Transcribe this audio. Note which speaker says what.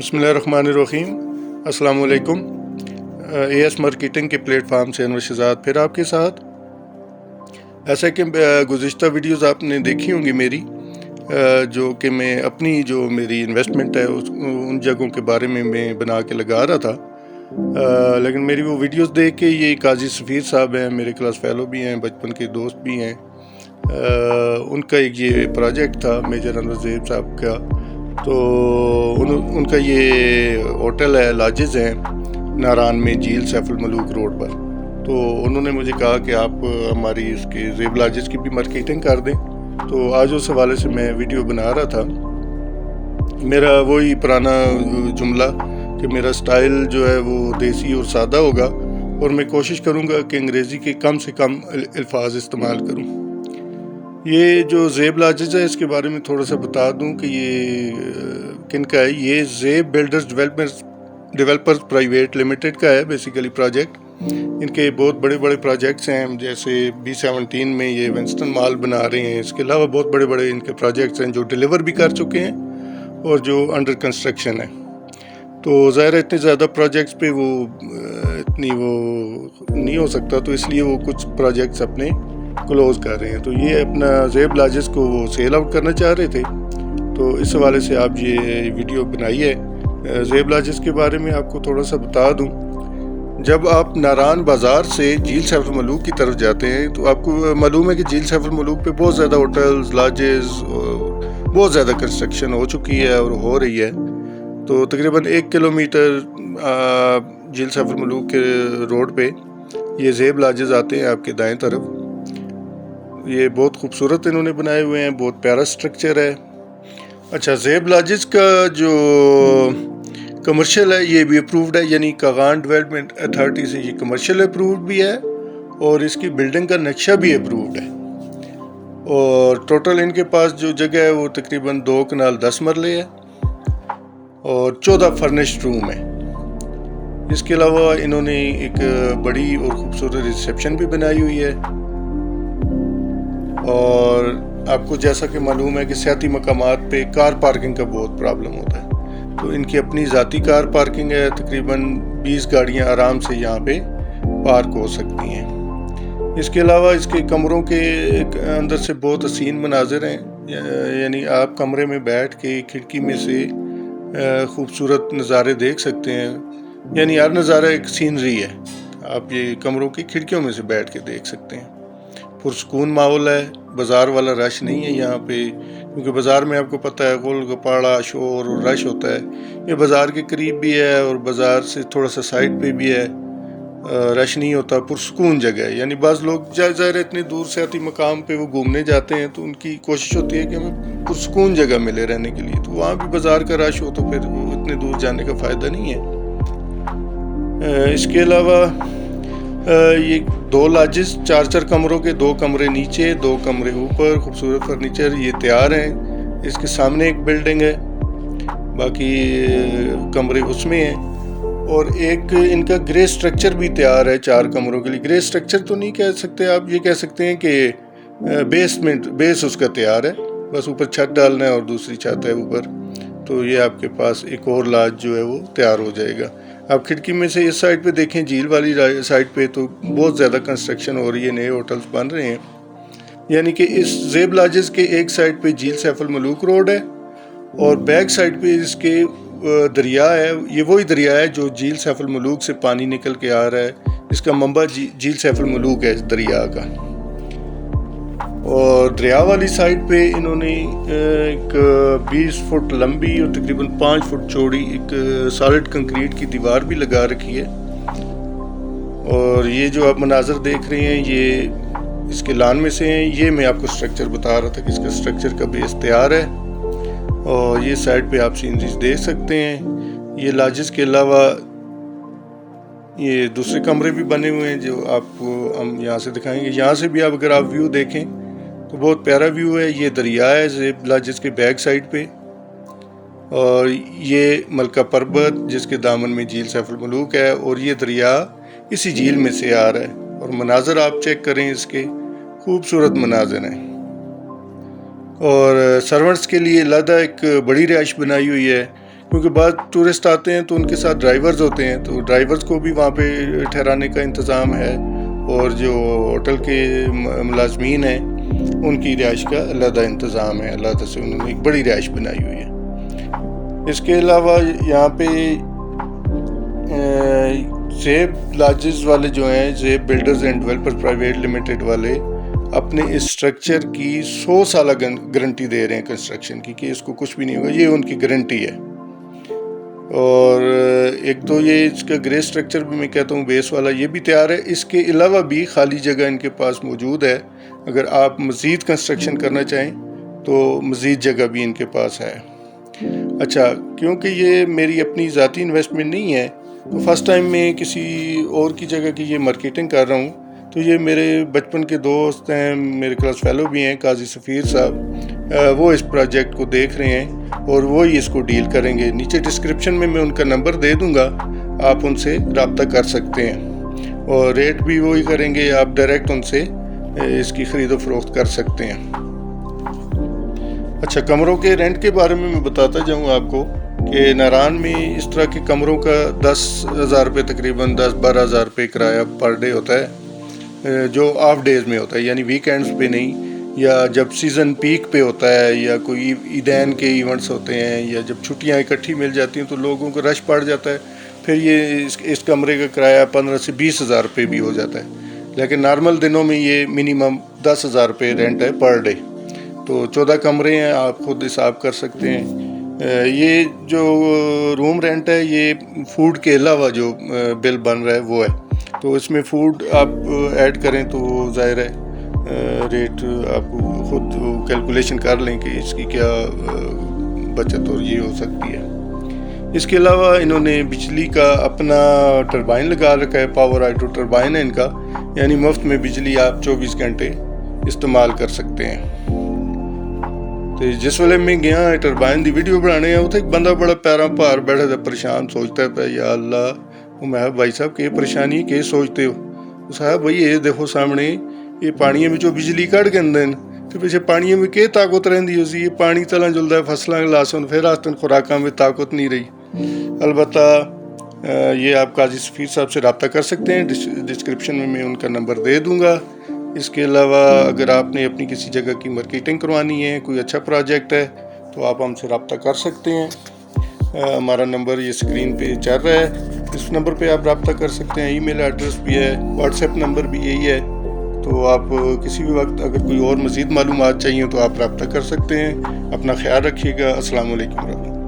Speaker 1: बिस्मिल्लाहिर्रहमानिर्रहीम। अस्सलाम वालेकुम। एएस मार्केटिंग के प्लेटफार्म से अनवर शहजाद फिर आपके साथ। ऐसा कि गुज़िश्ता वीडियोस आपने देखी होंगी मेरी, जो कि मैं अपनी जो मेरी इन्वेस्टमेंट है उन जगहों के बारे में मैं बना के लगा रहा था। लेकिन मेरी वो वीडियोस देख के ये काजी सफ़ीर साहब हैं, मेरे क्लास फेलो भी हैं, बचपन के दोस्त भी हैं, उनका एक ये प्रोजेक्ट था मेजर अनवर ज़ेब साहब का। तो उनका ये होटल है, लॉजेस हैं नारान में, झील सैफुल मलूक रोड पर। तो उन्होंने मुझे कहा कि आप हमारी इसके ज़ेब लॉजेस की भी मार्केटिंग कर दें। तो आज उस हवाले से मैं वीडियो बना रहा था। मेरा वही पुराना जुमला कि मेरा स्टाइल जो है वो देसी और सादा होगा, और मैं कोशिश करूँगा कि अंग्रेज़ी के कम से कम अल्फाज इस्तेमाल करूँ। ये जो ज़ेब लॉजेस है इसके बारे में थोड़ा सा बता दूं कि ये किन का है। ये ज़ेब बिल्डर्स डेवलपर्स प्राइवेट लिमिटेड का है बेसिकली प्रोजेक्ट। इनके बहुत बड़े बड़े प्रोजेक्ट्स हैं, जैसे B17 में ये विंस्टन मॉल बना रहे हैं। इसके अलावा बहुत बड़े बड़े इनके प्रोजेक्ट्स हैं जो डिलीवर भी कर चुके हैं और जो अंडर कंस्ट्रक्शन है। तो ज़ाहिर है इतने ज़्यादा प्रोजेक्ट्स पे वो इतनी वो नहीं हो सकता, तो इसलिए वो कुछ प्रोजेक्ट्स अपने क्लोज कर रहे हैं। तो ये अपना ज़ेब लॉजेस को वो सेल आउट करना चाह रहे थे, तो इस हवाले से आप ये वीडियो बनाई है। ज़ेब लॉजेस के बारे में आपको थोड़ा सा बता दूं। जब आप नारान बाज़ार से झील सैफुल मलूक की तरफ जाते हैं तो आपको मालूम है कि झील सैफुल मलूक पे बहुत ज़्यादा होटल्स, लॉजेस, बहुत ज़्यादा कंस्ट्रक्शन हो चुकी है और हो रही है। तो तकरीबन 1 किलोमीटर झील सैफुल मलूक के रोड पे ये ज़ेब लॉजेस आते हैं आपके दाएं तरफ। ये बहुत खूबसूरत इन्होंने बनाए हुए हैं, बहुत प्यारा स्ट्रक्चर है। अच्छा, ज़ेब लॉजेस का जो कमर्शियल है ये भी अप्रूव्ड है, यानी कागान डेवलपमेंट अथॉरिटी से ये कमर्शियल अप्रूव्ड भी है और इसकी बिल्डिंग का नक्शा भी अप्रूव्ड है। और टोटल इनके पास जो जगह है वो तकरीबन 2 कनाल 10 मरले है और 14 फर्निश्ड रूम है। इसके अलावा इन्होंने एक बड़ी और ख़ूबसूरत रिसेप्शन भी बनाई हुई है। और आपको जैसा कि मालूम है कि सियाती मकामात पे कार पार्किंग का बहुत प्रॉब्लम होता है, तो इनकी अपनी ज़ाती कार पार्किंग है। तकरीबन 20 गाड़ियाँ आराम से यहाँ पे पार्क हो सकती हैं। इसके अलावा इसके कमरों के अंदर से बहुत हसीन मनाजिर हैं, यानी आप कमरे में बैठ के खिड़की में से खूबसूरत नज़ारे देख सकते हैं। यानी हर नज़ारा एक सीनरी है, आप ये कमरों की खिड़कियों में से बैठ के देख सकते हैं। पुरसकून माहौल है, बाज़ार वाला रश नहीं है यहाँ पे, क्योंकि बाज़ार में आपको पता है गुल गपाड़ा शोर और रश होता है। ये बाज़ार के करीब भी है और बाज़ार से थोड़ा सा साइड पे भी है, रश नहीं होता, पुरसकून जगह है। यानी बाज़ लोग ज़ाहिर इतनी दूर से आती मकाम पे वो घूमने जाते हैं, तो उनकी कोशिश होती है कि हमें पुरसकून जगह मिले रहने के लिए, तो वहाँ भी बाज़ार का रश हो तो फिर इतने दूर जाने का फ़ायदा नहीं है। इसके अलावा ये 2 लॉजेस, 4 कमरों के 2 कमरे नीचे, 2 कमरे ऊपर, खूबसूरत फर्नीचर ये तैयार हैं। इसके सामने एक बिल्डिंग है, बाकी कमरे उसमें हैं। और एक इनका ग्रे स्ट्रक्चर भी तैयार है 4 कमरों के लिए। ग्रे स्ट्रक्चर तो नहीं कह सकते आप, ये कह सकते हैं कि बेस उसका तैयार है, बस ऊपर छत डालना है और दूसरी छत है ऊपर। तो ये आपके पास एक और लॉज जो है वो तैयार हो जाएगा। आप खिड़की में से इस साइड पे देखें, झील वाली साइड पे तो बहुत ज़्यादा कंस्ट्रक्शन हो रही है, नए होटल्स बन रहे हैं। यानी कि इस ज़ेब लॉजेस के एक साइड पे झील सैफुल मलूक रोड है और बैक साइड पे इसके दरिया है। ये वही दरिया है जो झील सैफुल मलूक से पानी निकल के आ रहा है, इसका मंबा झील सैफुल मलूक है इस दरिया का। और दरिया वाली साइड पे इन्होंने एक 20 फुट लंबी और तकरीबन 5 फुट चौड़ी एक सॉलिड कंक्रीट की दीवार भी लगा रखी है। और ये जो आप मनाजर देख रहे हैं ये इसके लान में से हैं। ये मैं आपको स्ट्रक्चर बता रहा था कि इसका स्ट्रक्चर का बेस तैयार है और ये साइड पे आप सीनरीज देख सकते हैं। ये लॉजेस के अलावा ये दूसरे कमरे भी बने हुए हैं जो आपको हम यहाँ से दिखाएंगे। यहाँ से भी आप अगर आप व्यू देखें तो बहुत प्यारा व्यू है। ये दरिया है ज़ेब लॉजेस के बैक साइड पे, और ये मलका पर्वत जिसके दामन में झील सैफुल मलूक है, और ये दरिया इसी झील में से आ रहा है। और मनाजर आप चेक करें, इसके खूबसूरत मनाजर हैं। और सर्वेंट्स के लिए अलग एक बड़ी रिहाइश बनाई हुई है, کیونکہ بعض ٹورسٹ آتے ہیں تو ان کے ساتھ ڈرائیورز ہوتے ہیں، تو ڈرائیورز کو بھی وہاں پہ ٹھہرانے کا انتظام ہے، اور جو ہوٹل کے ملازمین ہیں ان کی رہائش کا علیحدہ انتظام ہے، علیحدہ سے انہوں نے ایک بڑی رہائش بنائی ہوئی ہے۔ اس کے علاوہ یہاں پہ زیب لاجز والے جو ہیں، زیب builders and developers private limited والے، اپنے اس اسٹرکچر کی 100 سالہ گارنٹی دے رہے ہیں کنسٹرکشن کی، کہ اس کو کچھ بھی نہیں ہوگا، یہ ان کی گارنٹی ہے۔ اور ایک تو یہ اس کا گرے اسٹرکچر بھی میں کہتا ہوں بیس والا یہ بھی تیار ہے، اس کے علاوہ بھی خالی جگہ ان کے پاس موجود ہے، اگر آپ مزید کنسٹرکشن کرنا چاہیں تو مزید جگہ بھی ان کے پاس ہے۔ اچھا، کیونکہ یہ میری اپنی ذاتی انویسٹمنٹ نہیں ہے، تو فرسٹ ٹائم میں کسی اور کی جگہ کی یہ مارکیٹنگ کر رہا ہوں، تو یہ میرے بچپن کے دوست ہیں، میرے کلاس فیلو بھی ہیں، قاضی سفیر صاحب، وہ اس پروجیکٹ کو دیکھ رہے ہیں اور وہی اس کو ڈیل کریں گے۔ نیچے ڈسکرپشن میں ان کا نمبر دے دوں گا، آپ ان سے رابطہ کر سکتے ہیں، اور ریٹ بھی وہی کریں گے، آپ ڈائریکٹ ان سے اس کی خرید و فروخت کر سکتے ہیں۔ اچھا، کمروں کے رینٹ کے بارے میں بتاتا جاؤں آپ کو کہ ناران میں اس طرح کے کمروں کا 10,000 روپے تقریباً 10-12,000 روپے کرایہ پر ڈے ہوتا ہے، جو آف ڈیز میں ہوتا ہے، یعنی ویکینڈز پہ نہیں، یا جب سیزن پیک پہ ہوتا ہے، یا کوئی عیدین کے ایونٹس ہوتے ہیں، یا جب چھٹیاں اکٹھی مل جاتی ہیں تو لوگوں کو رش پڑ جاتا ہے، پھر یہ اس کمرے کا کرایہ 15 سے 20,000 روپے بھی ہو جاتا ہے، لیکن نارمل دنوں میں یہ منیمم 10,000 روپے رینٹ ہے پر ڈے۔ تو 14 کمرے ہیں، آپ خود حساب کر سکتے ہیں۔ یہ جو روم رینٹ ہے یہ فوڈ کے علاوہ جو بل بن رہا ہے وہ ہے، تو اس میں فوڈ آپ ایڈ کریں تو ظاہر ہے ریٹ آپ خود کیلکولیشن کر لیں کہ اس کی کیا بچت اور یہ ہو سکتی ہے۔ اس کے علاوہ انہوں نے بجلی کا اپنا ٹربائن لگا رکھا ہے، پاور ہائیڈرو ٹربائن ہے ان کا، یعنی مفت میں بجلی آپ 24 گھنٹے استعمال کر سکتے ہیں۔ تو جس ویلے میں گیا ٹربائن دی ویڈیو بنانے تو ایک بندہ بڑا پیراں بھار بیٹھا تھا، پریشان، سوچتا ہے یا اللہ، میں بھائی صاحب کہ پریشانی کہ سوچتے ہو؟ صاحب بھائی یہ دیکھو سامنے یہ پانی میں جو بجلی کٹ گندے تو پیچھے پانی میں کہ طاقت رہندی ہو سی، یہ پانی تلا جلدا ہے فصلاں لاسن پھر آستن خوراکاں میں طاقت نہیں رہی۔ البتہ یہ آپ قاضی سفیر صاحب سے رابطہ کر سکتے ہیں، ڈسکرپشن میں ان کا نمبر دے دوں گا۔ اس کے علاوہ اگر آپ نے اپنی کسی جگہ کی مارکیٹنگ کروانی ہے، کوئی اچھا پروجیکٹ ہے، تو آپ ہم سے رابطہ کر سکتے ہیں۔ ہمارا نمبر یہ اسکرین پہ چل رہا ہے، اس نمبر پہ آپ رابطہ کر سکتے ہیں، ای میل ایڈریس بھی ہے، واٹس ایپ نمبر بھی یہی ہے، تو آپ کسی بھی وقت اگر کوئی اور مزید معلومات چاہیے تو آپ رابطہ کر سکتے ہیں۔ اپنا خیال رکھیے گا۔ السلام علیکم ورحمۃ اللہ۔